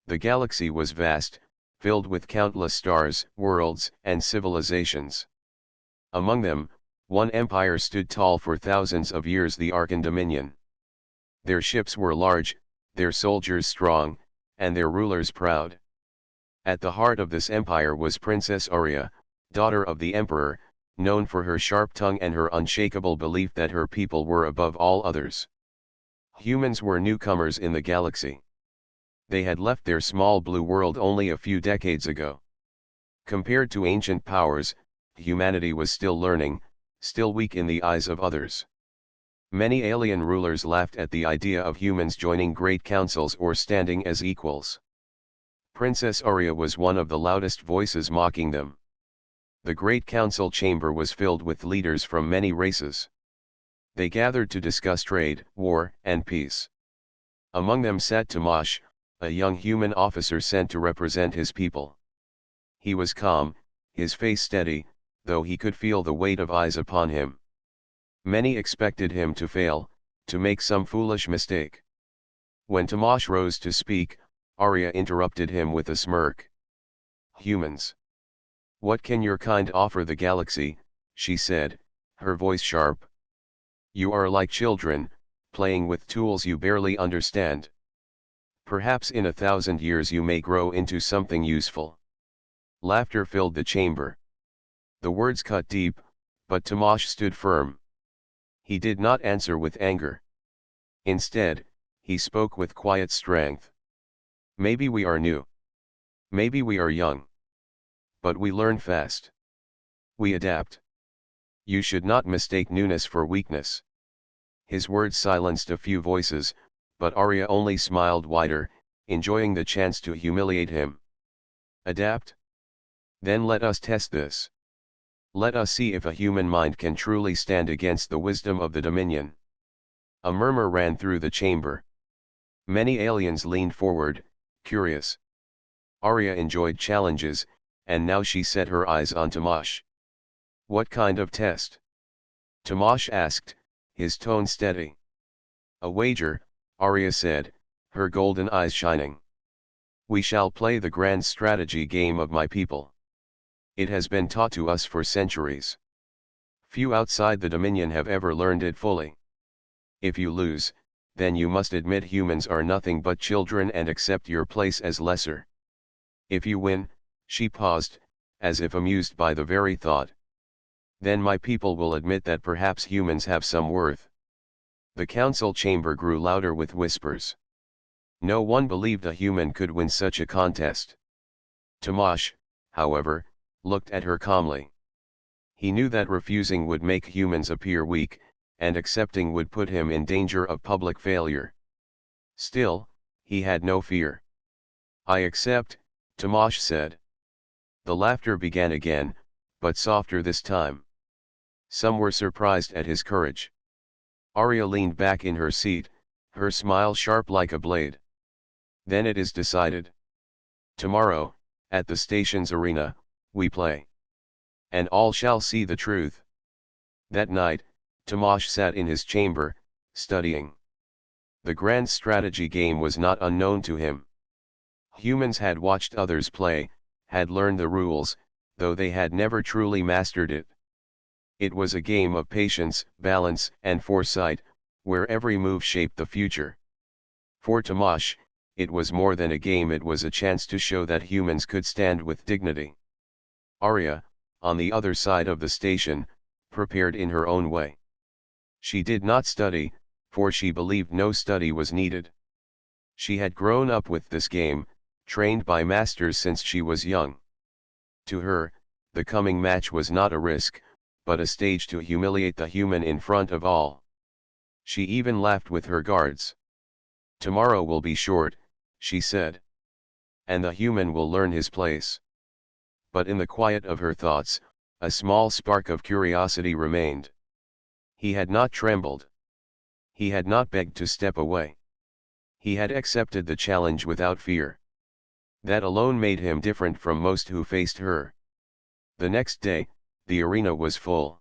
The galaxy was vast, filled with countless stars, worlds, and civilizations. Among them, one empire stood tall for thousands of years, the Arkan Dominion. Their ships were large, their soldiers strong, and their rulers proud. At the heart of this empire was Princess Aurea, daughter of the Emperor, known for her sharp tongue and her unshakable belief that her people were above all others. Humans were newcomers in the galaxy. They had left their small blue world only a few decades ago. Compared to ancient powers, humanity was still learning, still weak in the eyes of others. Many alien rulers laughed at the idea of humans joining great councils or standing as equals. Princess Aurea was one of the loudest voices mocking them. The great council chamber was filled with leaders from many races. They gathered to discuss trade, war, and peace. Among them sat Tamash, a young human officer sent to represent his people. He was calm, his face steady, though he could feel the weight of eyes upon him. Many expected him to fail, to make some foolish mistake. When Tamash rose to speak, Aurea interrupted him with a smirk. "Humans. What can your kind offer the galaxy?" she said, her voice sharp. "You are like children, playing with tools you barely understand. Perhaps in 1,000 years you may grow into something useful." Laughter filled the chamber. The words cut deep, but Tamash stood firm. He did not answer with anger. Instead, he spoke with quiet strength. "Maybe we are new. Maybe we are young. But we learn fast. We adapt. You should not mistake newness for weakness." His words silenced a few voices, but Aurea only smiled wider, enjoying the chance to humiliate him. "Adapt? Then let us test this. Let us see if a human mind can truly stand against the wisdom of the Dominion." A murmur ran through the chamber. Many aliens leaned forward, curious. Aurea enjoyed challenges, and now she set her eyes on Tamash. "What kind of test?" Tamash asked, his tone steady. "A wager," Aurea said, her golden eyes shining. "We shall play the grand strategy game of my people. It has been taught to us for centuries. Few outside the Dominion have ever learned it fully. If you lose, then you must admit humans are nothing but children and accept your place as lesser. If you win," she paused, as if amused by the very thought, "then my people will admit that perhaps humans have some worth." The council chamber grew louder with whispers. No one believed a human could win such a contest. Tamash, however, looked at her calmly. He knew that refusing would make humans appear weak, and accepting would put him in danger of public failure. Still, he had no fear. "I accept," Tamash said. The laughter began again, but softer this time. Some were surprised at his courage. Aurea leaned back in her seat, her smile sharp like a blade. "Then it is decided. Tomorrow, at the station's arena, we play. And all shall see the truth." That night, Tamash sat in his chamber, studying. The grand strategy game was not unknown to him. Humans had watched others play, had learned the rules, though they had never truly mastered it. It was a game of patience, balance, and foresight, where every move shaped the future. For Tamash, it was more than a game, it was a chance to show that humans could stand with dignity. Aurea, on the other side of the station, prepared in her own way. She did not study, for she believed no study was needed. She had grown up with this game, trained by masters since she was young. To her, the coming match was not a risk, but a stage to humiliate the human in front of all. She even laughed with her guards. "Tomorrow will be short," she said. "And the human will learn his place." But in the quiet of her thoughts, a small spark of curiosity remained. He had not trembled. He had not begged to step away. He had accepted the challenge without fear. That alone made him different from most who faced her. The next day, the arena was full.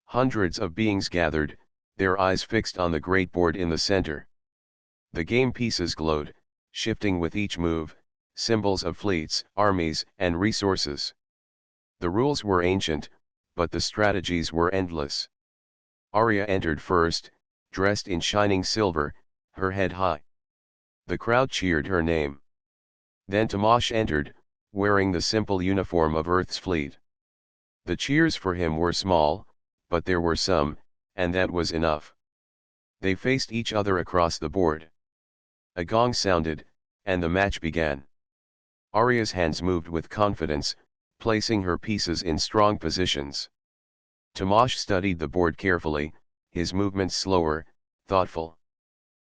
Hundreds of beings gathered, their eyes fixed on the great board in the center. The game pieces glowed, shifting with each move, symbols of fleets, armies, and resources. The rules were ancient, but the strategies were endless. Arya entered first, dressed in shining silver, her head high. The crowd cheered her name. Then Tamash entered, wearing the simple uniform of Earth's fleet. The cheers for him were small, but there were some, and that was enough. They faced each other across the board. A gong sounded, and the match began. Arya's hands moved with confidence, placing her pieces in strong positions. Tamash studied the board carefully, his movements slower, thoughtful.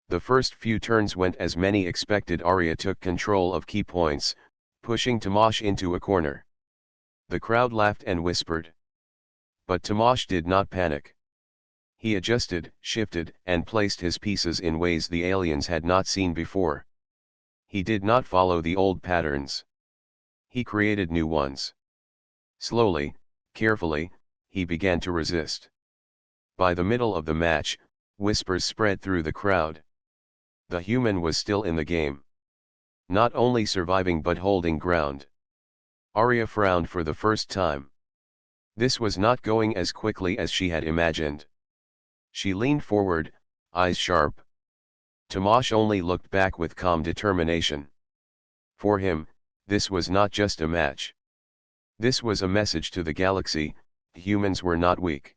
The first few turns went as many expected. Arya took control of key points, pushing Tamash into a corner. The crowd laughed and whispered. But Tamash did not panic. He adjusted, shifted, and placed his pieces in ways the aliens had not seen before. He did not follow the old patterns. He created new ones. Slowly, carefully, he began to resist. By the middle of the match, whispers spread through the crowd. The human was still in the game. Not only surviving but holding ground. Arya frowned for the first time. This was not going as quickly as she had imagined. She leaned forward, eyes sharp. Tamash only looked back with calm determination. For him, this was not just a match. This was a message to the galaxy: humans were not weak.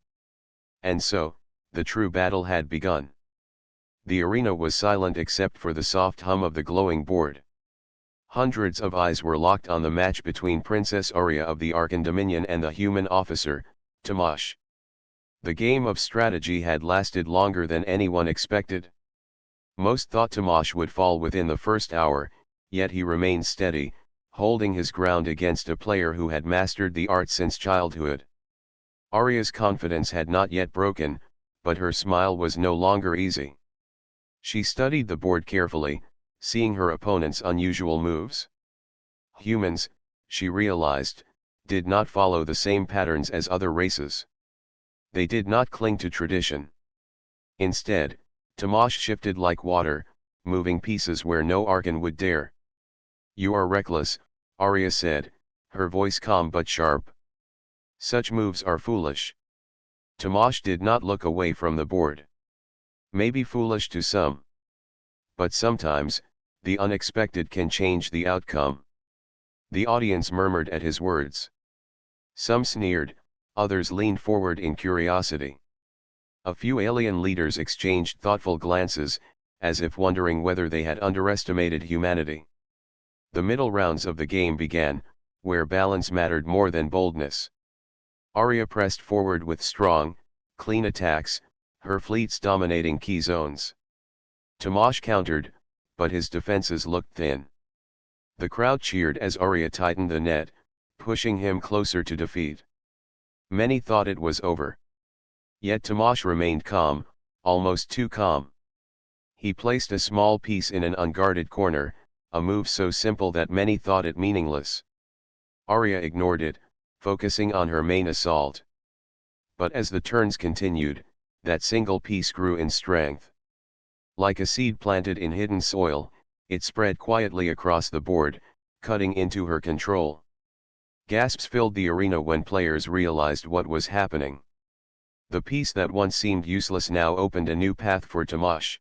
And so, the true battle had begun. The arena was silent except for the soft hum of the glowing board. Hundreds of eyes were locked on the match between Princess Arya of the Arkan Dominion and the human officer, Tamash. The game of strategy had lasted longer than anyone expected. Most thought Tamash would fall within the first hour, yet he remained steady, holding his ground against a player who had mastered the art since childhood. Arya's confidence had not yet broken, but her smile was no longer easy. She studied the board carefully, seeing her opponent's unusual moves. Humans, she realized, did not follow the same patterns as other races. They did not cling to tradition. Instead, Tamash shifted like water, moving pieces where no Arkan would dare. "You are reckless," Arya said, her voice calm but sharp. "Such moves are foolish." Tamash did not look away from the board. "Maybe foolish to some. But sometimes, the unexpected can change the outcome." The audience murmured at his words. Some sneered, others leaned forward in curiosity. A few alien leaders exchanged thoughtful glances, as if wondering whether they had underestimated humanity. The middle rounds of the game began, where balance mattered more than boldness. Arya pressed forward with strong, clean attacks, her fleets dominating key zones. Tamash countered, but his defenses looked thin. The crowd cheered as Arya tightened the net, pushing him closer to defeat. Many thought it was over. Yet Tamash remained calm, almost too calm. He placed a small piece in an unguarded corner, a move so simple that many thought it meaningless. Arya ignored it, focusing on her main assault. But as the turns continued, that single piece grew in strength. Like a seed planted in hidden soil, it spread quietly across the board, cutting into her control. Gasps filled the arena when players realized what was happening. The piece that once seemed useless now opened a new path for Tamash.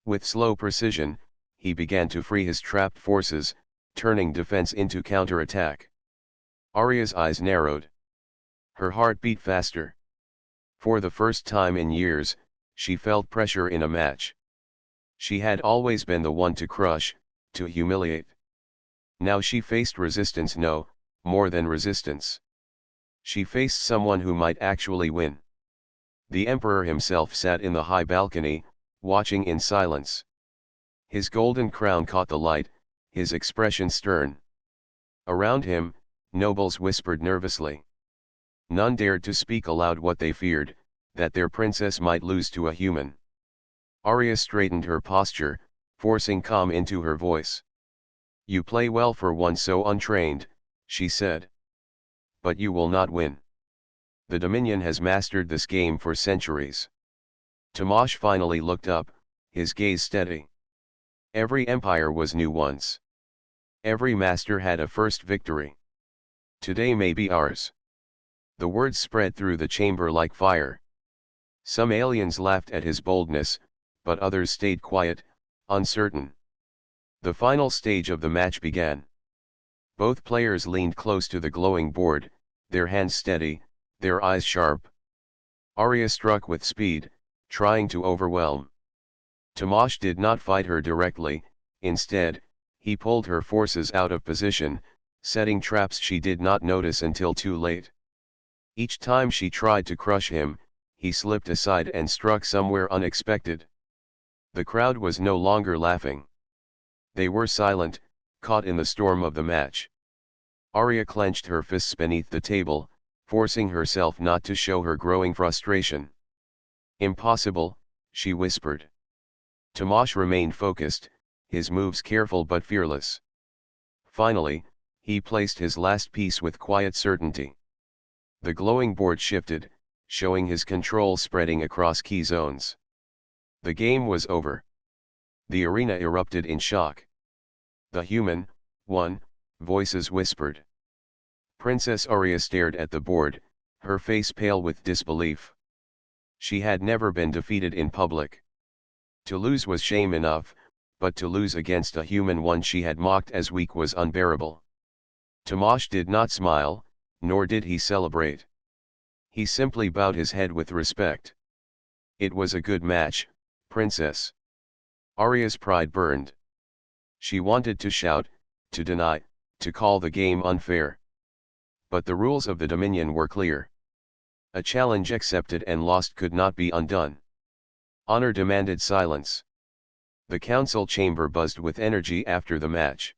With slow precision, he began to free his trapped forces, turning defense into counterattack. Arya's eyes narrowed. Her heart beat faster. For the first time in years, she felt pressure in a match. She had always been the one to crush, to humiliate. Now she faced resistance, no, more than resistance. She faced someone who might actually win. The Emperor himself sat in the high balcony, watching in silence. His golden crown caught the light, his expression stern. Around him, nobles whispered nervously. None dared to speak aloud what they feared, that their princess might lose to a human. Arya straightened her posture, forcing calm into her voice. "You play well for one so untrained," she said. "But you will not win. The Dominion has mastered this game for centuries." Tamash finally looked up, his gaze steady. Every empire was new once. Every master had a first victory. Today may be ours. The words spread through the chamber like fire. Some aliens laughed at his boldness, but others stayed quiet, uncertain. The final stage of the match began. Both players leaned close to the glowing board, their hands steady, their eyes sharp. Arya struck with speed, trying to overwhelm. Tomasz did not fight her directly, instead, he pulled her forces out of position, setting traps she did not notice until too late. Each time she tried to crush him, he slipped aside and struck somewhere unexpected. The crowd was no longer laughing. They were silent, caught in the storm of the match. Arya clenched her fists beneath the table, forcing herself not to show her growing frustration. "Impossible," she whispered. Tomasz remained focused, his moves careful but fearless. Finally, he placed his last piece with quiet certainty. The glowing board shifted, showing his control spreading across key zones. The game was over. The arena erupted in shock. "The human won," voices whispered. Princess Arya stared at the board, her face pale with disbelief. She had never been defeated in public. To lose was shame enough, but to lose against a human one she had mocked as weak was unbearable. Tomasz did not smile, nor did he celebrate. He simply bowed his head with respect. "It was a good match, Princess." Arya's pride burned. She wanted to shout, to deny, to call the game unfair. But the rules of the Dominion were clear. A challenge accepted and lost could not be undone. Honor demanded silence. The council chamber buzzed with energy after the match.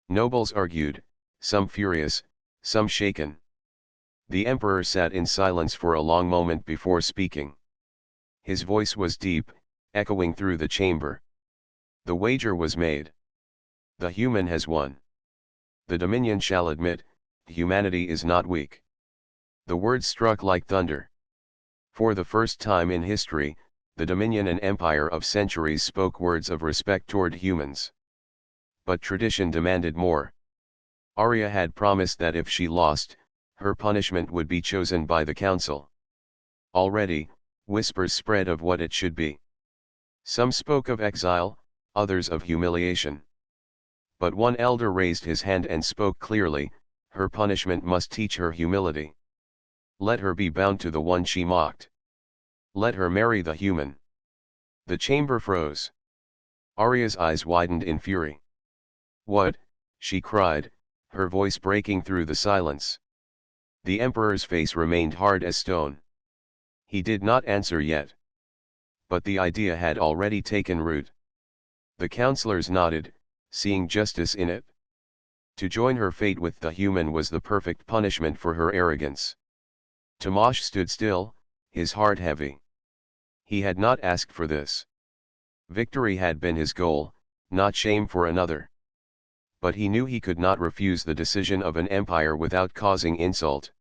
Nobles argued, some furious, some shaken. The emperor sat in silence for a long moment before speaking. His voice was deep, echoing through the chamber. "The wager was made. The human has won. The Dominion shall admit, humanity is not weak." The words struck like thunder. For the first time in history, the Dominion and Empire of centuries spoke words of respect toward humans. But tradition demanded more. Arya had promised that if she lost, her punishment would be chosen by the council. Already, whispers spread of what it should be. Some spoke of exile, others of humiliation. But one elder raised his hand and spoke clearly, her punishment must teach her humility. Let her be bound to the one she mocked. Let her marry the human. The chamber froze. Arya's eyes widened in fury. "What?" she cried, her voice breaking through the silence. The emperor's face remained hard as stone. He did not answer yet. But the idea had already taken root. The councillors nodded, seeing justice in it. To join her fate with the human was the perfect punishment for her arrogance. Tomasz stood still, his heart heavy. He had not asked for this. Victory had been his goal, not shame for another. But he knew he could not refuse the decision of an empire without causing insult.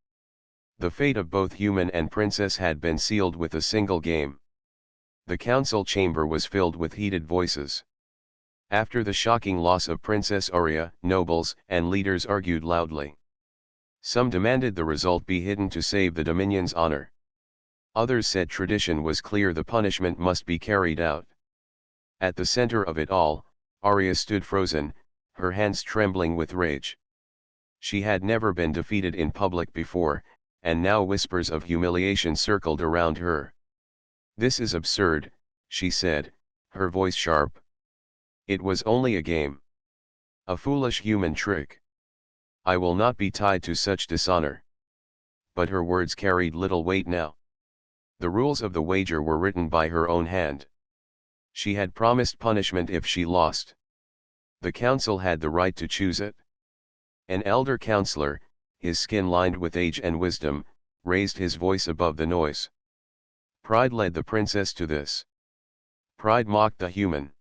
The fate of both human and princess had been sealed with a single game. The council chamber was filled with heated voices. After the shocking loss of Princess Arya, nobles and leaders argued loudly. Some demanded the result be hidden to save the Dominion's honor. Others said tradition was clear, the punishment must be carried out. At the center of it all, Arya stood frozen, her hands trembling with rage. She had never been defeated in public before, and now whispers of humiliation circled around her. "This is absurd," she said, her voice sharp. "It was only a game. A foolish human trick. I will not be tied to such dishonor." But her words carried little weight now. The rules of the wager were written by her own hand. She had promised punishment if she lost. The council had the right to choose it. An elder counselor, his skin lined with age and wisdom, raised his voice above the noise. "Pride led the princess to this. Pride mocked the human.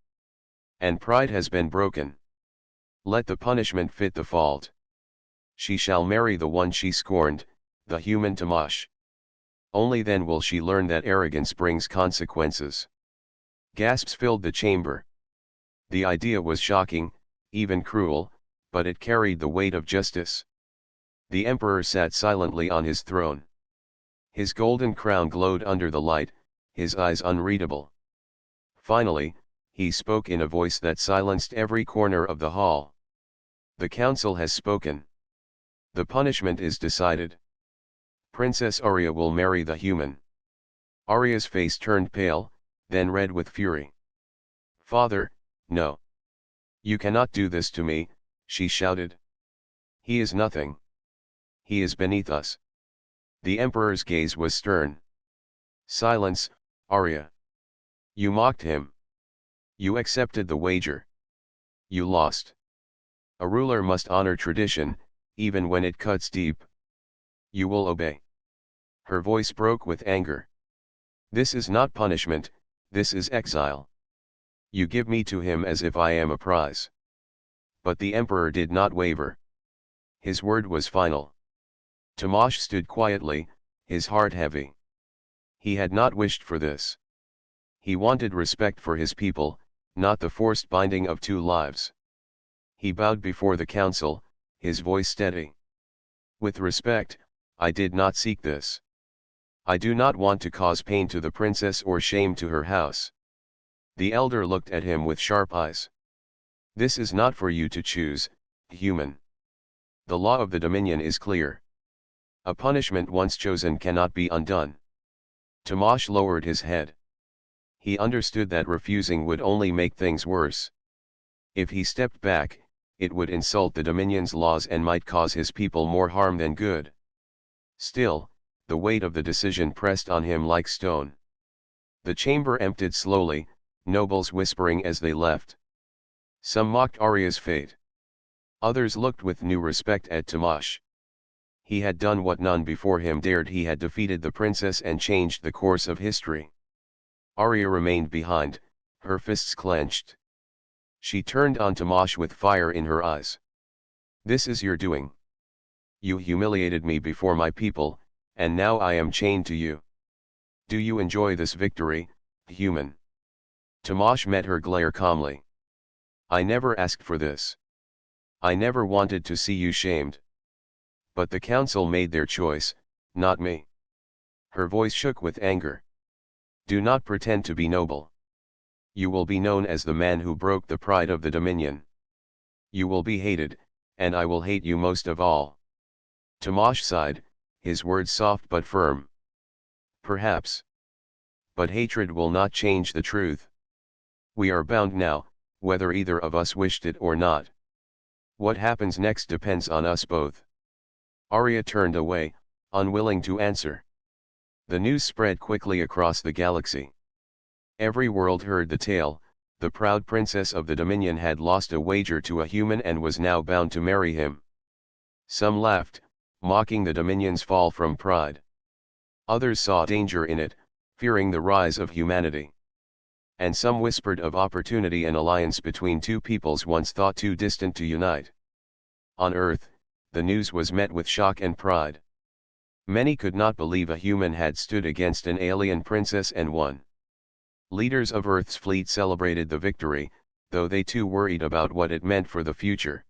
And pride has been broken. Let the punishment fit the fault. She shall marry the one she scorned, the human Tomasz. Only then will she learn that arrogance brings consequences." Gasps filled the chamber. The idea was shocking, even cruel, but it carried the weight of justice. The emperor sat silently on his throne. His golden crown glowed under the light, his eyes unreadable. Finally, he spoke in a voice that silenced every corner of the hall. The council has spoken. The punishment is decided. Princess Arya will marry the human. Arya's face turned pale, then red with fury. Father, no. You cannot do this to me, she shouted. He is nothing. He is beneath us. The emperor's gaze was stern. Silence, Arya. You mocked him. You accepted the wager. You lost. A ruler must honor tradition, even when it cuts deep. You will obey. Her voice broke with anger. This is not punishment, this is exile. You give me to him as if I am a prize. But the emperor did not waver. His word was final. Tomasz stood quietly, his heart heavy. He had not wished for this. He wanted respect for his people, not the forced binding of two lives. He bowed before the council, his voice steady. With respect, I did not seek this. I do not want to cause pain to the princess or shame to her house. The elder looked at him with sharp eyes. This is not for you to choose, human. The law of the Dominion is clear. A punishment once chosen cannot be undone. Tomasz lowered his head. He understood that refusing would only make things worse. If he stepped back, it would insult the Dominion's laws and might cause his people more harm than good. Still, the weight of the decision pressed on him like stone. The chamber emptied slowly, nobles whispering as they left. Some mocked Arya's fate. Others looked with new respect at Tomasz. He had done what none before him dared. He had defeated the princess and changed the course of history. Arya remained behind, her fists clenched. She turned on Tomasz with fire in her eyes. This is your doing. You humiliated me before my people, and now I am chained to you. Do you enjoy this victory, human? Tomasz met her glare calmly. I never asked for this. I never wanted to see you shamed. But the council made their choice, not me. Her voice shook with anger. Do not pretend to be noble. You will be known as the man who broke the pride of the Dominion. You will be hated, and I will hate you most of all. Tomasz sighed, his words soft but firm. Perhaps. But hatred will not change the truth. We are bound now, whether either of us wished it or not. What happens next depends on us both. Arya turned away, unwilling to answer. The news spread quickly across the galaxy. Every world heard the tale. The proud princess of the Dominion had lost a wager to a human and was now bound to marry him. Some laughed, mocking the Dominion's fall from pride. Others saw danger in it, fearing the rise of humanity. And some whispered of opportunity and alliance between two peoples once thought too distant to unite. On Earth, the news was met with shock and pride. Many could not believe a human had stood against an alien princess and won. Leaders of Earth's fleet celebrated the victory, though they too worried about what it meant for the future.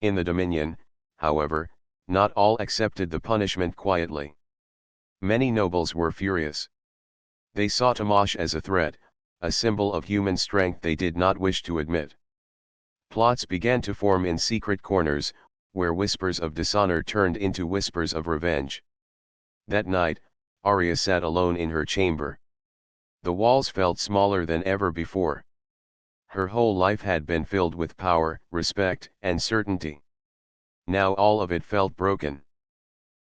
In the Dominion, however, not all accepted the punishment quietly. Many nobles were furious. They saw Tomasz as a threat, a symbol of human strength they did not wish to admit. Plots began to form in secret corners, where whispers of dishonor turned into whispers of revenge. That night, Arya sat alone in her chamber. The walls felt smaller than ever before. Her whole life had been filled with power, respect, and certainty. Now all of it felt broken.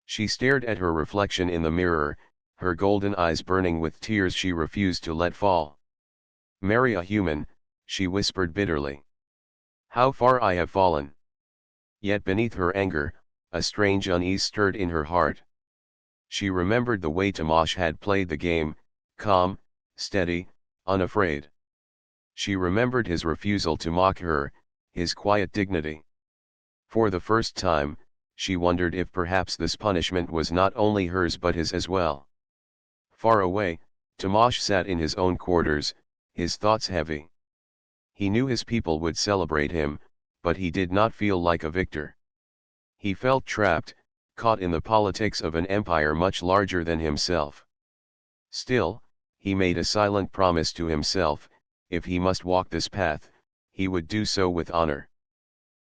She stared at her reflection in the mirror, her golden eyes burning with tears she refused to let fall. Marry a human, she whispered bitterly. How far I have fallen. Yet beneath her anger, a strange unease stirred in her heart. She remembered the way Tomasz had played the game, calm, steady, unafraid. She remembered his refusal to mock her, his quiet dignity. For the first time, she wondered if perhaps this punishment was not only hers but his as well. Far away, Tomasz sat in his own quarters, his thoughts heavy. He knew his people would celebrate him, but he did not feel like a victor. He felt trapped, caught in the politics of an empire much larger than himself. Still, he made a silent promise to himself: if he must walk this path, he would do so with honor.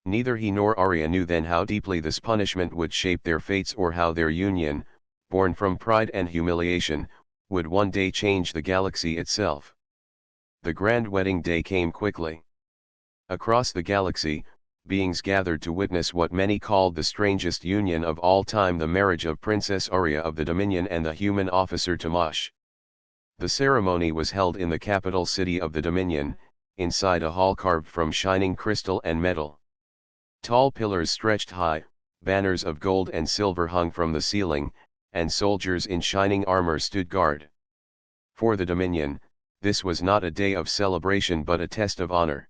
Neither he nor Arya knew then how deeply this punishment would shape their fates, or how their union, born from pride and humiliation, would one day change the galaxy itself. The grand wedding day came quickly. Across the galaxy, beings gathered to witness what many called the strangest union of all time: the marriage of Princess Arya of the Dominion and the human officer Tamash. The ceremony was held in the capital city of the Dominion, inside a hall carved from shining crystal and metal. Tall pillars stretched high, banners of gold and silver hung from the ceiling, and soldiers in shining armor stood guard. For the Dominion, this was not a day of celebration but a test of honor.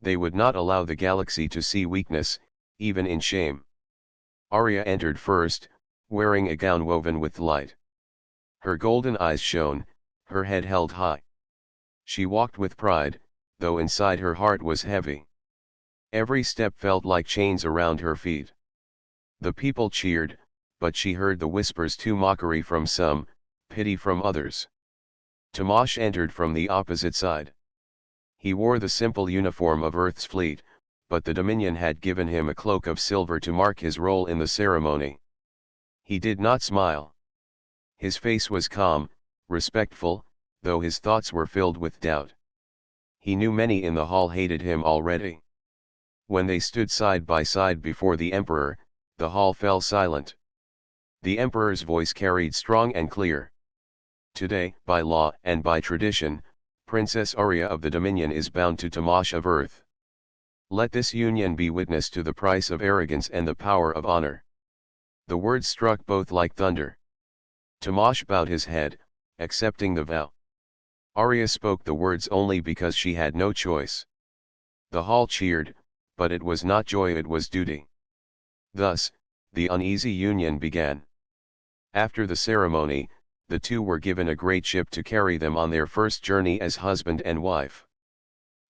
They would not allow the galaxy to see weakness, even in shame. Arya entered first, wearing a gown woven with light. Her golden eyes shone, her head held high. She walked with pride, though inside her heart was heavy. Every step felt like chains around her feet. The people cheered, but she heard the whispers too: mockery from some, pity from others. Tamash entered from the opposite side. He wore the simple uniform of Earth's fleet, but the Dominion had given him a cloak of silver to mark his role in the ceremony. He did not smile. His face was calm, respectful, though his thoughts were filled with doubt. He knew many in the hall hated him already. When they stood side by side before the Emperor, the hall fell silent. The Emperor's voice carried strong and clear. Today, by law and by tradition, Princess Arya of the Dominion is bound to Tamash of Earth. Let this union be witness to the price of arrogance and the power of honor. The words struck both like thunder. Tamash bowed his head, accepting the vow. Arya spoke the words only because she had no choice. The hall cheered, but it was not joy, it was duty. Thus, the uneasy union began. After the ceremony, the two were given a great ship to carry them on their first journey as husband and wife.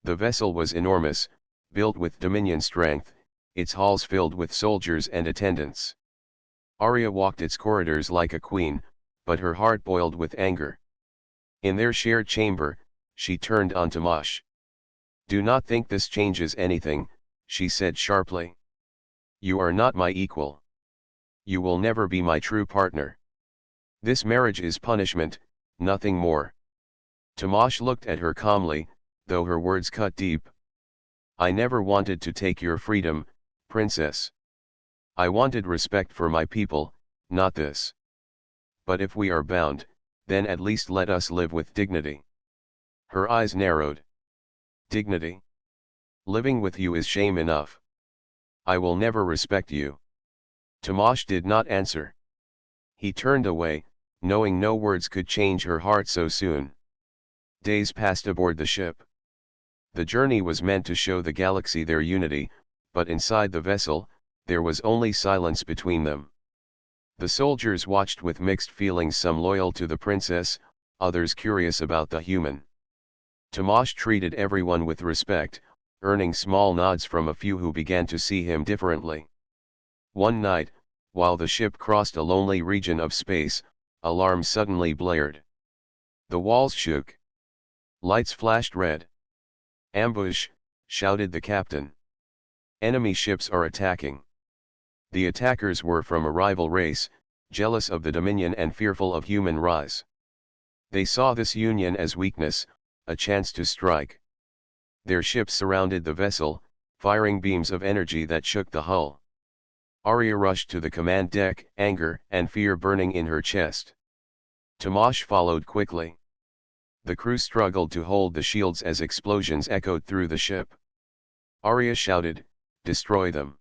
The vessel was enormous, built with Dominion strength, its halls filled with soldiers and attendants. Arya walked its corridors like a queen, but her heart boiled with anger. In their shared chamber, she turned on Tamash. "Do not think this changes anything," she said sharply. "You are not my equal. You will never be my true partner. This marriage is punishment, nothing more." Tamash looked at her calmly, though her words cut deep. "I never wanted to take your freedom, princess. I wanted respect for my people, not this. But if we are bound, then at least let us live with dignity." Her eyes narrowed. "Dignity? Living with you is shame enough. I will never respect you." Tamash did not answer. He turned away, knowing no words could change her heart so soon. Days passed aboard the ship. The journey was meant to show the galaxy their unity, but inside the vessel, there was only silence between them. The soldiers watched with mixed feelings, some loyal to the princess, others curious about the human. Tamash treated everyone with respect, earning small nods from a few who began to see him differently. One night, while the ship crossed a lonely region of space, alarms suddenly blared. The walls shook. Lights flashed red. "Ambush!" shouted the captain. "Enemy ships are attacking." The attackers were from a rival race, jealous of the Dominion and fearful of human rise. They saw this union as weakness, a chance to strike. Their ships surrounded the vessel, firing beams of energy that shook the hull. Arya rushed to the command deck, anger and fear burning in her chest. Tamash followed quickly. The crew struggled to hold the shields as explosions echoed through the ship. Arya shouted, "Destroy them!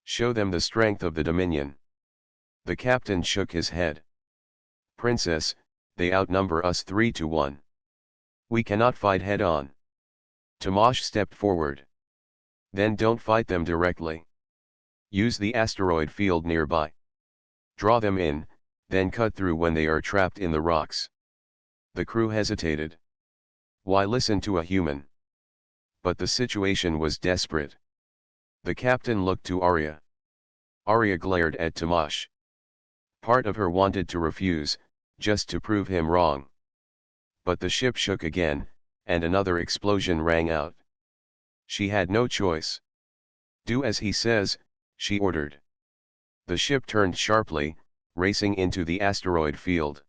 Show them the strength of the Dominion." The captain shook his head. "Princess, they outnumber us 3-1. We cannot fight head-on." Tamash stepped forward. "Then don't fight them directly. Use the asteroid field nearby. Draw them in, then cut through when they are trapped in the rocks." The crew hesitated. Why listen to a human? But the situation was desperate. The captain looked to Arya. Arya glared at Tomasz. Part of her wanted to refuse, just to prove him wrong. But the ship shook again, and another explosion rang out. She had no choice. "Do as he says," she ordered. The ship turned sharply, racing into the asteroid field.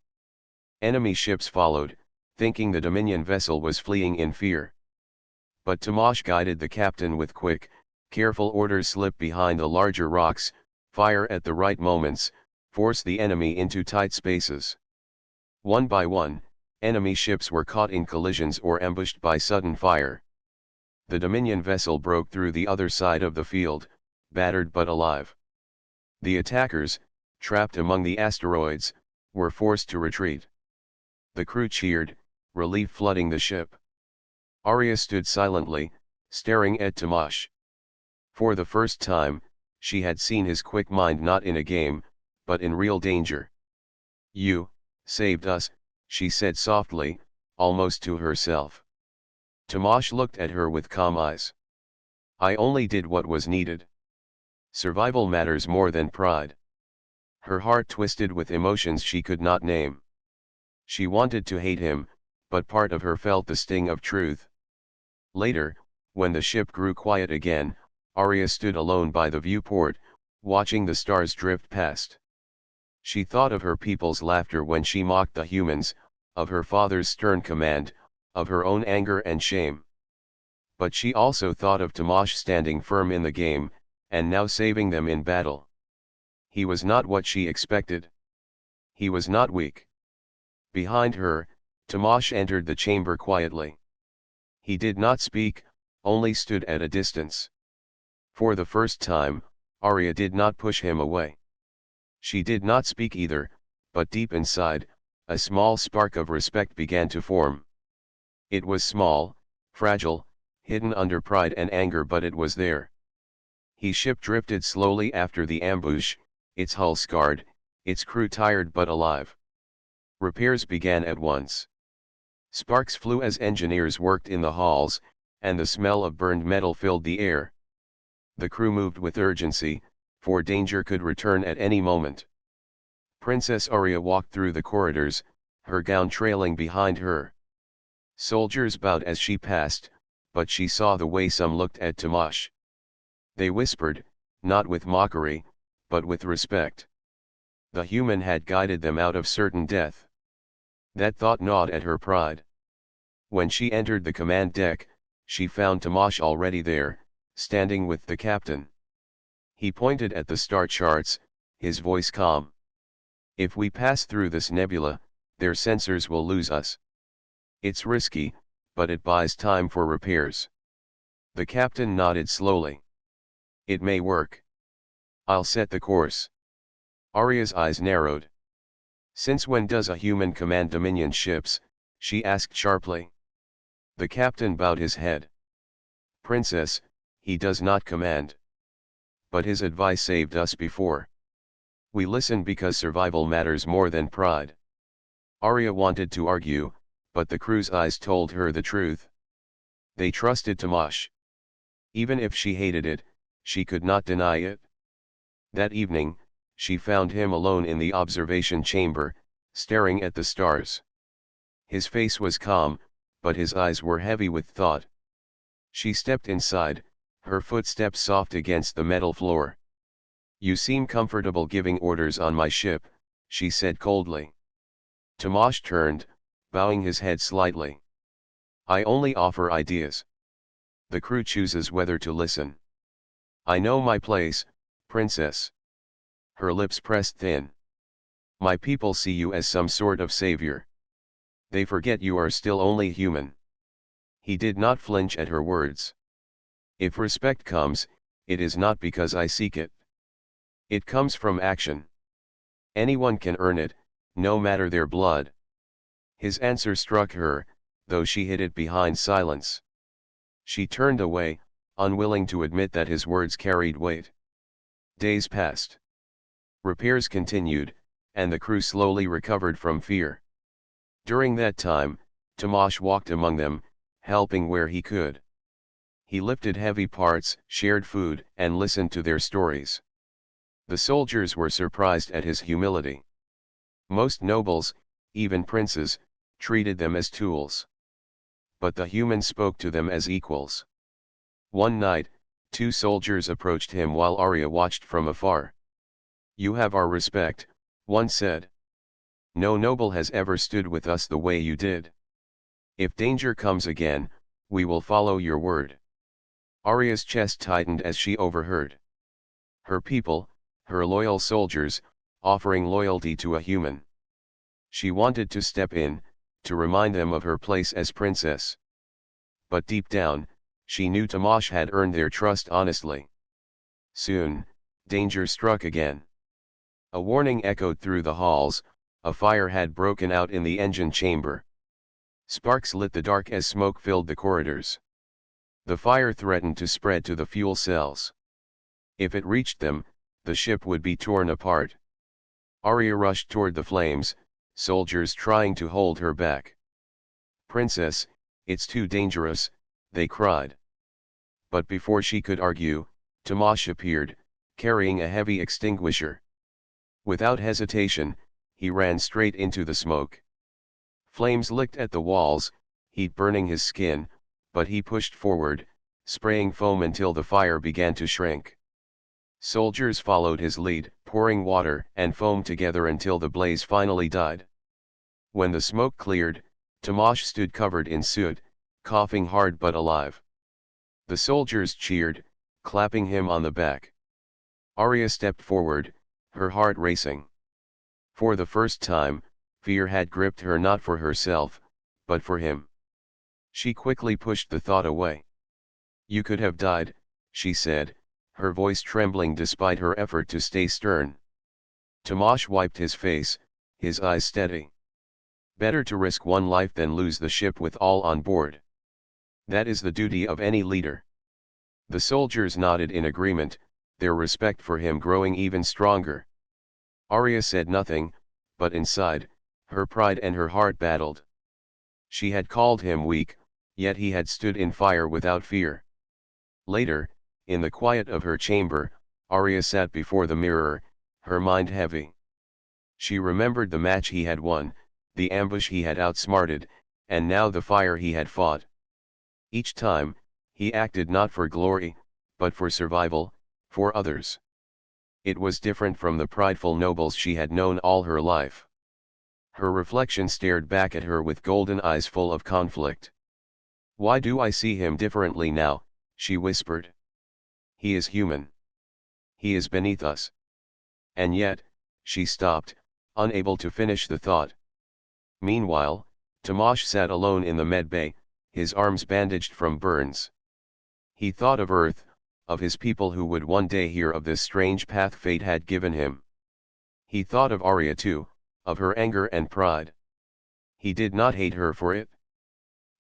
Enemy ships followed, thinking the Dominion vessel was fleeing in fear. But Tomasz guided the captain with quick, careful orders: slip behind the larger rocks, fire at the right moments, force the enemy into tight spaces. One by one, enemy ships were caught in collisions or ambushed by sudden fire. The Dominion vessel broke through the other side of the field, battered but alive. The attackers, trapped among the asteroids, were forced to retreat. The crew cheered, relief flooding the ship. Arya stood silently, staring at Tomasz. For the first time, she had seen his quick mind not in a game, but in real danger. "You saved us," she said softly, almost to herself. Tomasz looked at her with calm eyes. "I only did what was needed. Survival matters more than pride." Her heart twisted with emotions she could not name. She wanted to hate him, but part of her felt the sting of truth. Later, when the ship grew quiet again, Arya stood alone by the viewport, watching the stars drift past. She thought of her people's laughter when she mocked the humans, of her father's stern command, of her own anger and shame. But she also thought of Tomasz standing firm in the game, and now saving them in battle. He was not what she expected. He was not weak. Behind her, Tomasz entered the chamber quietly. He did not speak, only stood at a distance. For the first time, Arya did not push him away. She did not speak either, but deep inside, a small spark of respect began to form. It was small, fragile, hidden under pride and anger, but it was there. His ship drifted slowly after the ambush, its hull scarred, its crew tired but alive. Repairs began at once. Sparks flew as engineers worked in the halls, and the smell of burned metal filled the air. The crew moved with urgency, for danger could return at any moment. Princess Arya walked through the corridors, her gown trailing behind her. Soldiers bowed as she passed, but she saw the way some looked at Tomasz. They whispered, not with mockery, but with respect. The human had guided them out of certain death. That thought gnawed at her pride. When she entered the command deck, she found Tomasz already there, standing with the captain. He pointed at the star charts, his voice calm. "If we pass through this nebula, their sensors will lose us. It's risky, but it buys time for repairs." The captain nodded slowly. "It may work. I'll set the course." Arya's eyes narrowed. "Since when does a human command Dominion ships?" she asked sharply. The captain bowed his head. "Princess, he does not command. But his advice saved us before. We listen because survival matters more than pride." Arya wanted to argue, but the crew's eyes told her the truth. They trusted Tomasz. Even if she hated it, she could not deny it. That evening, she found him alone in the observation chamber, staring at the stars. His face was calm, but his eyes were heavy with thought. She stepped inside, her footsteps soft against the metal floor. "You seem comfortable giving orders on my ship," she said coldly. Tomasz turned, bowing his head slightly. "I only offer ideas. The crew chooses whether to listen. I know my place, princess." Her lips pressed thin. "My people see you as some sort of savior. They forget you are still only human." He did not flinch at her words. "If respect comes, it is not because I seek it. It comes from action. Anyone can earn it, no matter their blood." His answer struck her, though she hid it behind silence. She turned away, unwilling to admit that his words carried weight. Days passed. Repairs continued, and the crew slowly recovered from fear. During that time, Tomasz walked among them, helping where he could. He lifted heavy parts, shared food, and listened to their stories. The soldiers were surprised at his humility. Most nobles, even princes, treated them as tools. But the human spoke to them as equals. One night, two soldiers approached him while Arya watched from afar. "You have our respect," one said. "No noble has ever stood with us the way you did. If danger comes again, we will follow your word." Arya's chest tightened as she overheard. Her people, her loyal soldiers, offering loyalty to a human. She wanted to step in, to remind them of her place as princess. But deep down, she knew Tomash had earned their trust honestly. Soon, danger struck again. A warning echoed through the halls. A fire had broken out in the engine chamber. Sparks lit the dark as smoke filled the corridors. The fire threatened to spread to the fuel cells. If it reached them, the ship would be torn apart. Arya rushed toward the flames, soldiers trying to hold her back. "Princess, it's too dangerous," they cried. But before she could argue, Tomash appeared, carrying a heavy extinguisher. Without hesitation, he ran straight into the smoke. Flames licked at the walls, heat burning his skin, but he pushed forward, spraying foam until the fire began to shrink. Soldiers followed his lead, pouring water and foam together until the blaze finally died. When the smoke cleared, Tomash stood covered in soot, coughing hard but alive. The soldiers cheered, clapping him on the back. Arya stepped forward, her heart racing. For the first time, fear had gripped her, not for herself, but for him. She quickly pushed the thought away. "You could have died," she said, her voice trembling despite her effort to stay stern. Tomash wiped his face, his eyes steady. "Better to risk one life than lose the ship with all on board. That is the duty of any leader." The soldiers nodded in agreement, their respect for him growing even stronger. Arya said nothing, but inside, her pride and her heart battled. She had called him weak, yet he had stood in fire without fear. Later, in the quiet of her chamber, Arya sat before the mirror, her mind heavy. She remembered the match he had won, the ambush he had outsmarted, and now the fire he had fought. Each time, he acted not for glory, but for survival, for others. It was different from the prideful nobles she had known all her life. Her reflection stared back at her with golden eyes full of conflict. "Why do I see him differently now?" she whispered. "He is human. He is beneath us." And yet, she stopped, unable to finish the thought. Meanwhile, Tomash sat alone in the medbay, his arms bandaged from burns. He thought of Earth, of his people who would one day hear of this strange path fate had given him. He thought of Arya too, of her anger and pride. He did not hate her for it.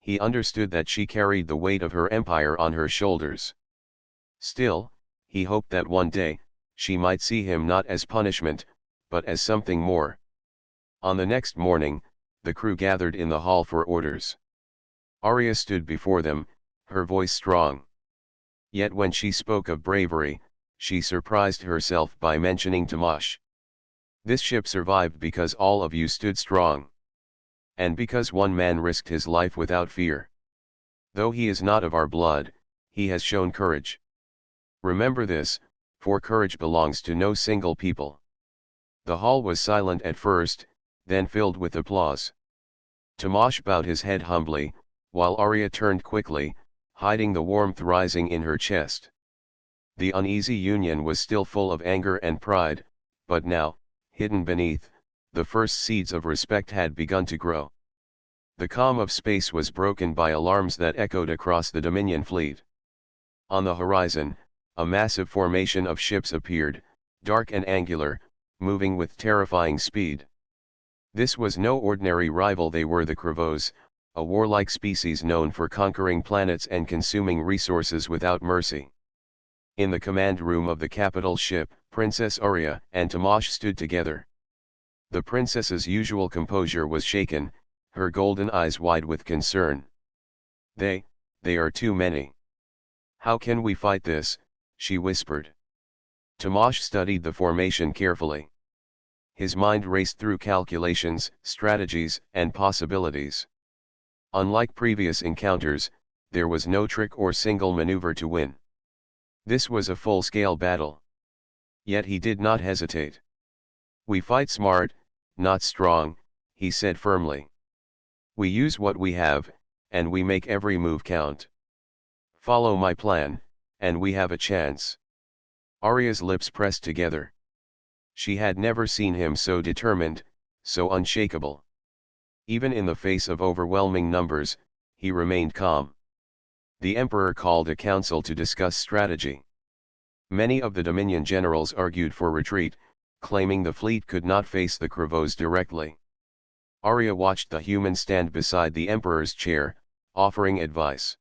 He understood that she carried the weight of her empire on her shoulders. Still, he hoped that one day, she might see him not as punishment, but as something more. On the next morning, the crew gathered in the hall for orders. Arya stood before them, her voice strong. Yet when she spoke of bravery, she surprised herself by mentioning Tomash. "This ship survived because all of you stood strong. And because one man risked his life without fear. Though he is not of our blood, he has shown courage. Remember this, for courage belongs to no single people." The hall was silent at first, then filled with applause. Tomash bowed his head humbly, while Arya turned quickly, hiding the warmth rising in her chest. The uneasy union was still full of anger and pride, but now, hidden beneath, the first seeds of respect had begun to grow. The calm of space was broken by alarms that echoed across the Dominion fleet. On the horizon, a massive formation of ships appeared, dark and angular, moving with terrifying speed. This was no ordinary rival. They were the Kravos, a warlike species known for conquering planets and consuming resources without mercy. In the command room of the capital ship, Princess Arya and Tomash stood together. The princess's usual composure was shaken, her golden eyes wide with concern. They are too many." How can we fight this? She whispered. Tomasz studied the formation carefully. His mind raced through calculations, strategies, and possibilities. Unlike previous encounters, there was no trick or single maneuver to win. This was a full-scale battle. Yet he did not hesitate. We fight smart, not strong, he said firmly. We use what we have, and we make every move count. Follow my plan, and we have a chance. Arya's lips pressed together. She had never seen him so determined, so unshakable. Even in the face of overwhelming numbers, he remained calm. The Emperor called a council to discuss strategy. Many of the Dominion generals argued for retreat, claiming the fleet could not face the Krivos directly. Arya watched the human stand beside the Emperor's chair, offering advice.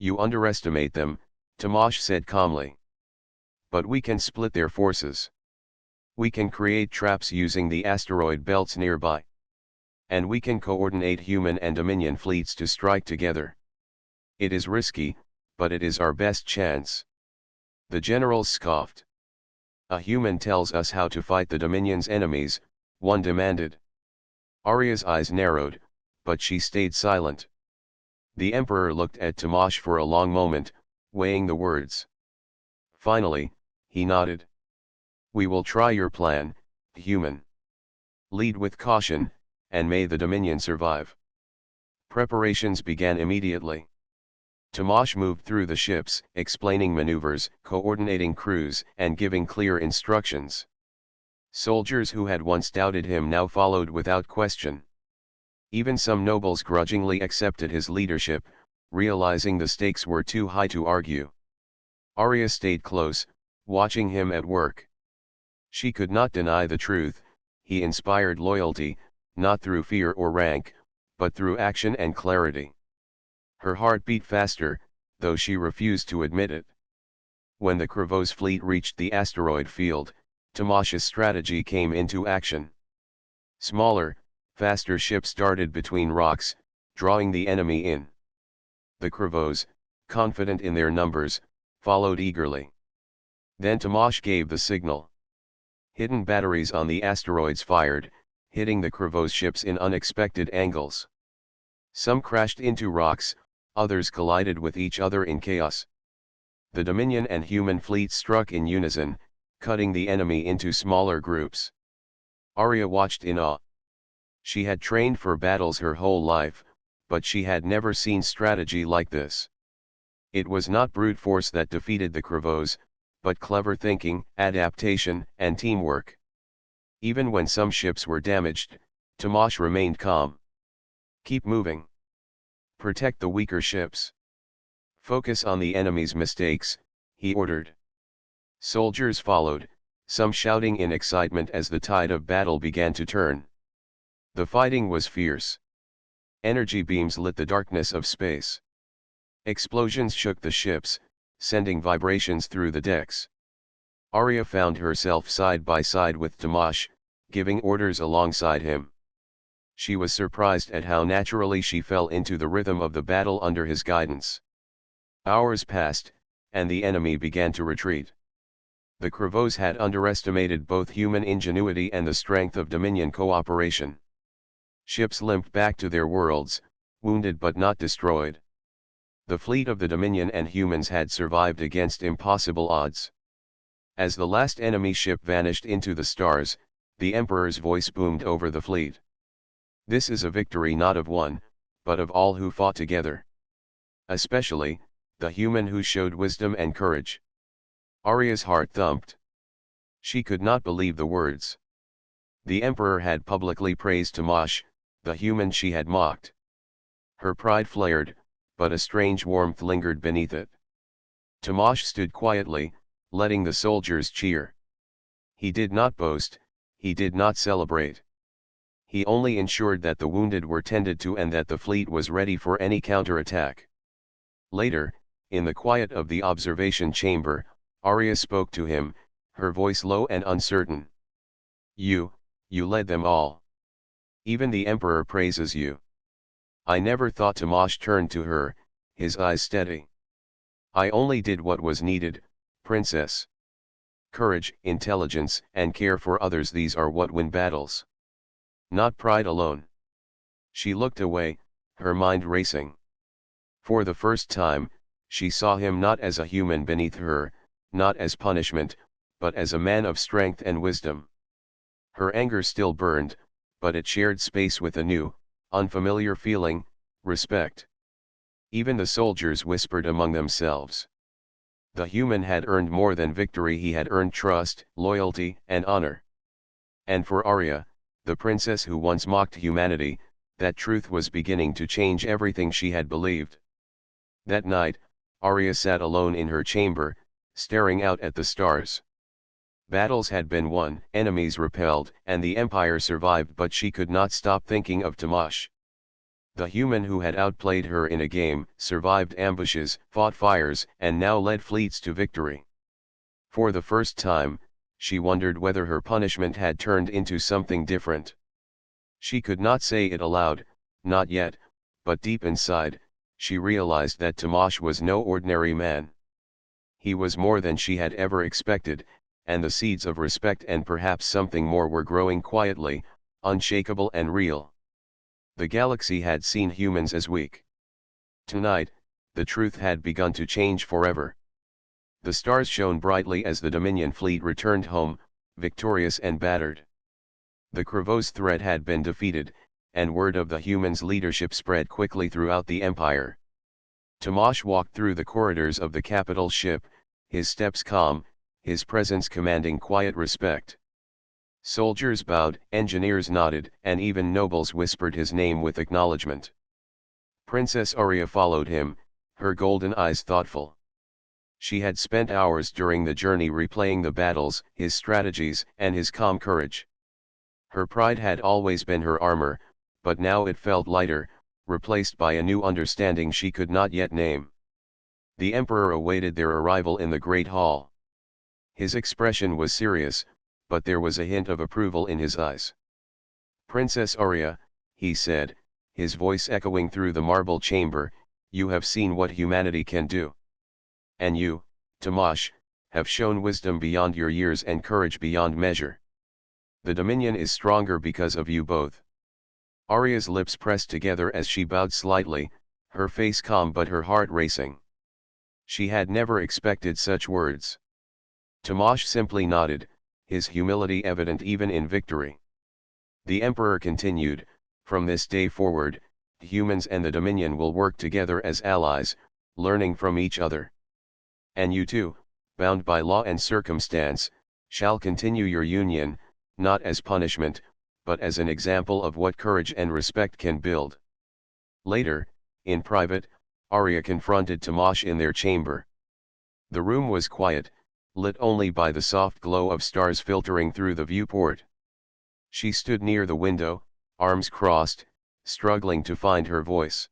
You underestimate them, Tomasz said calmly. But we can split their forces. We can create traps using the asteroid belts nearby. And we can coordinate human and Dominion fleets to strike together. It is risky, but it is our best chance. The generals scoffed. A human tells us how to fight the Dominion's enemies, one demanded. Arya's eyes narrowed, but she stayed silent. The Emperor looked at Tomasz for a long moment, weighing the words. Finally, he nodded. We will try your plan, human. Lead with caution, and may the Dominion survive. Preparations began immediately. Tomasz moved through the ships, explaining maneuvers, coordinating crews, and giving clear instructions. Soldiers who had once doubted him now followed without question. Even some nobles grudgingly accepted his leadership, realizing the stakes were too high to argue. Arya stayed close, watching him at work. She could not deny the truth, he inspired loyalty, not through fear or rank, but through action and clarity. Her heart beat faster, though she refused to admit it. When the Krivos fleet reached the asteroid field, Tomasz's strategy came into action. Smaller, faster ships darted between rocks, drawing the enemy in. The Krivos, confident in their numbers, followed eagerly. Then Tomasz gave the signal. Hidden batteries on the asteroids fired, hitting the Krivos ships in unexpected angles. Some crashed into rocks, others collided with each other in chaos. The Dominion and human fleets struck in unison, cutting the enemy into smaller groups. Arya watched in awe. She had trained for battles her whole life, but she had never seen strategy like this. It was not brute force that defeated the Krivos, but clever thinking, adaptation, and teamwork. Even when some ships were damaged, Tomasz remained calm. Keep moving. Protect the weaker ships. Focus on the enemy's mistakes, he ordered. Soldiers followed, some shouting in excitement as the tide of battle began to turn. The fighting was fierce. Energy beams lit the darkness of space. Explosions shook the ships, sending vibrations through the decks. Arya found herself side by side with Tomasz, giving orders alongside him. She was surprised at how naturally she fell into the rhythm of the battle under his guidance. Hours passed, and the enemy began to retreat. The Krivos had underestimated both human ingenuity and the strength of Dominion cooperation. Ships limped back to their worlds, wounded but not destroyed. The fleet of the Dominion and humans had survived against impossible odds. As the last enemy ship vanished into the stars, the Emperor's voice boomed over the fleet. This is a victory not of one, but of all who fought together. Especially, the human who showed wisdom and courage. Arya's heart thumped. She could not believe the words. The Emperor had publicly praised Tomasz, the human she had mocked. Her pride flared, but a strange warmth lingered beneath it. Tomasz stood quietly, letting the soldiers cheer. He did not boast, he did not celebrate. He only ensured that the wounded were tended to and that the fleet was ready for any counterattack. Later, in the quiet of the observation chamber, Arya spoke to him, her voice low and uncertain. You led them all. Even the Emperor praises you. I never thought. Tomasz turned to her, his eyes steady. I only did what was needed, princess. Courage, intelligence, and care for others, these are what win battles. Not pride alone. She looked away, her mind racing. For the first time, she saw him not as a human beneath her, not as punishment, but as a man of strength and wisdom. Her anger still burned, but it shared space with a new, unfamiliar feeling, respect. Even the soldiers whispered among themselves. The human had earned more than victory, he had earned trust, loyalty, and honor. And for Arya, the princess who once mocked humanity, that truth was beginning to change everything she had believed. That night, Arya sat alone in her chamber, staring out at the stars. Battles had been won, enemies repelled, and the empire survived, but she could not stop thinking of Tamash. The human who had outplayed her in a game, survived ambushes, fought fires, and now led fleets to victory. For the first time, she wondered whether her punishment had turned into something different. She could not say it aloud, not yet, but deep inside, she realized that Tamash was no ordinary man. He was more than she had ever expected, and the seeds of respect and perhaps something more were growing quietly, unshakable and real. The galaxy had seen humans as weak. Tonight, the truth had begun to change forever. The stars shone brightly as the Dominion fleet returned home, victorious and battered. The Kravos threat had been defeated, and word of the humans' leadership spread quickly throughout the Empire. Tamash walked through the corridors of the capital ship, his steps calm, his presence commanding quiet respect. Soldiers bowed, engineers nodded, and even nobles whispered his name with acknowledgement. Princess Arya followed him, her golden eyes thoughtful. She had spent hours during the journey replaying the battles, his strategies, and his calm courage. Her pride had always been her armor, but now it felt lighter, replaced by a new understanding she could not yet name. The Emperor awaited their arrival in the Great Hall. His expression was serious, but there was a hint of approval in his eyes. "Princess Arya," he said, his voice echoing through the marble chamber, "you have seen what humanity can do. And you, Tamash, have shown wisdom beyond your years and courage beyond measure. The Dominion is stronger because of you both." Arya's lips pressed together as she bowed slightly, her face calm but her heart racing. She had never expected such words. Tamash simply nodded, his humility evident even in victory. The Emperor continued, "From this day forward, humans and the Dominion will work together as allies, learning from each other. And you too, bound by law and circumstance, shall continue your union, not as punishment, but as an example of what courage and respect can build." Later, in private, Arya confronted Tamash in their chamber. The room was quiet, lit only by the soft glow of stars filtering through the viewport. She stood near the window, arms crossed, struggling to find her voice.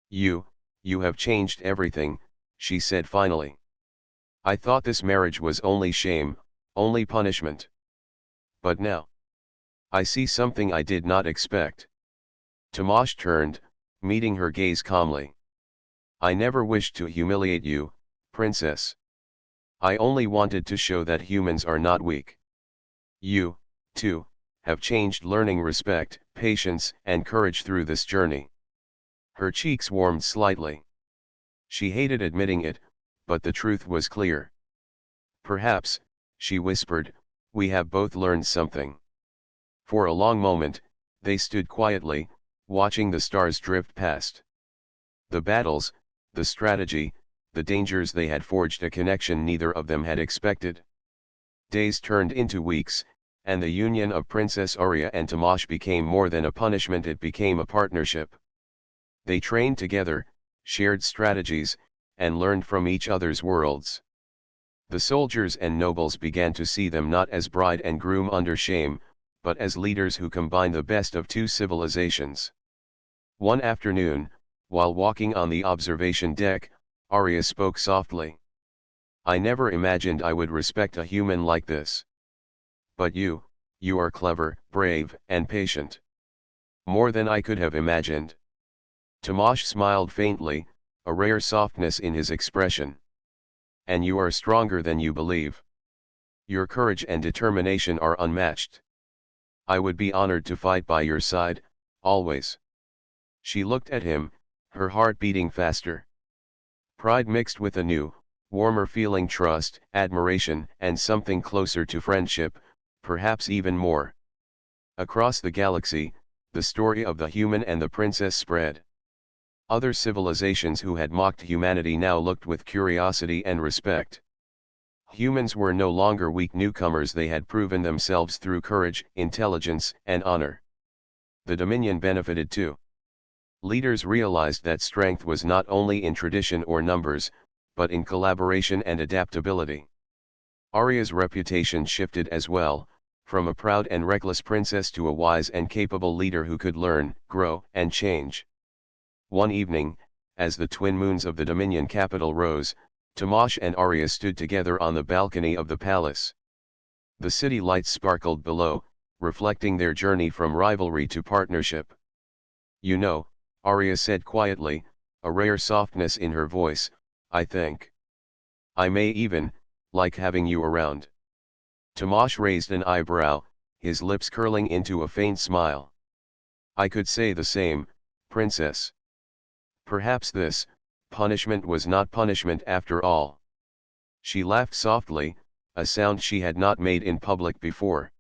You have changed everything," she said finally. "I thought this marriage was only shame, only punishment. But now, I see something I did not expect." Tamash turned, meeting her gaze calmly. "I never wished to humiliate you, princess. I only wanted to show that humans are not weak. You, too, have changed, learning respect, patience, and courage through this journey." Her cheeks warmed slightly. She hated admitting it, but the truth was clear. "Perhaps," she whispered, "we have both learned something." For a long moment, they stood quietly, watching the stars drift past. The battles, the strategy, the dangers, they had forged a connection neither of them had expected. Days turned into weeks, and the union of Princess Arya and Tamash became more than a punishment, it became a partnership. They trained together, shared strategies, and learned from each other's worlds. The soldiers and nobles began to see them not as bride and groom under shame, but as leaders who combine the best of two civilizations. One afternoon, while walking on the observation deck, Arya spoke softly. "I never imagined I would respect a human like this. But you are clever, brave, and patient. More than I could have imagined." Tamash smiled faintly, a rare softness in his expression. And you are stronger than you believe. Your courage and determination are unmatched. I would be honored to fight by your side, always. She looked at him, her heart beating faster. Pride mixed with a new, warmer feeling, trust, admiration, and something closer to friendship, perhaps even more. Across the galaxy, the story of the human and the princess spread. Other civilizations who had mocked humanity now looked with curiosity and respect. Humans were no longer weak newcomers, they had proven themselves through courage, intelligence, and honor. The Dominion benefited too. Leaders realized that strength was not only in tradition or numbers, but in collaboration and adaptability. Arya's reputation shifted as well, from a proud and reckless princess to a wise and capable leader who could learn, grow, and change. One evening, as the twin moons of the Dominion capital rose, Tomash and Arya stood together on the balcony of the palace. The city lights sparkled below, reflecting their journey from rivalry to partnership. You know, Arya said quietly, a rare softness in her voice, I think I may even like having you around. Tomash raised an eyebrow, his lips curling into a faint smile. I could say the same, princess. Perhaps this punishment was not punishment after all. She laughed softly, a sound she had not made in public before.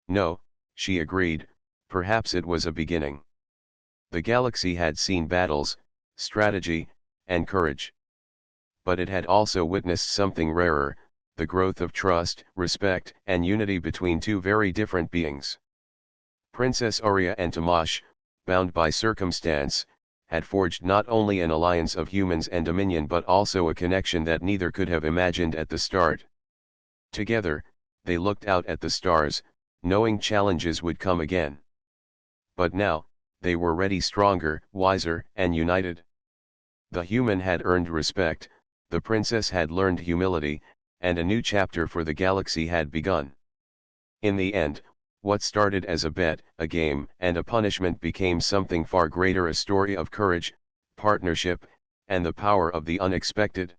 No, she agreed, perhaps it was a beginning. The galaxy had seen battles, strategy, and courage. But it had also witnessed something rarer, the growth of trust, respect, and unity between two very different beings. Princess Arya and Tomash, bound by circumstance, had forged not only an alliance of humans and Dominion but also a connection that neither could have imagined at the start. Together, they looked out at the stars, knowing challenges would come again. But now, they were ready, stronger, wiser, and united. The human had earned respect, the princess had learned humility, and a new chapter for the galaxy had begun. In the end, what started as a bet, a game, and a punishment became something far greater, a story of courage, partnership, and the power of the unexpected.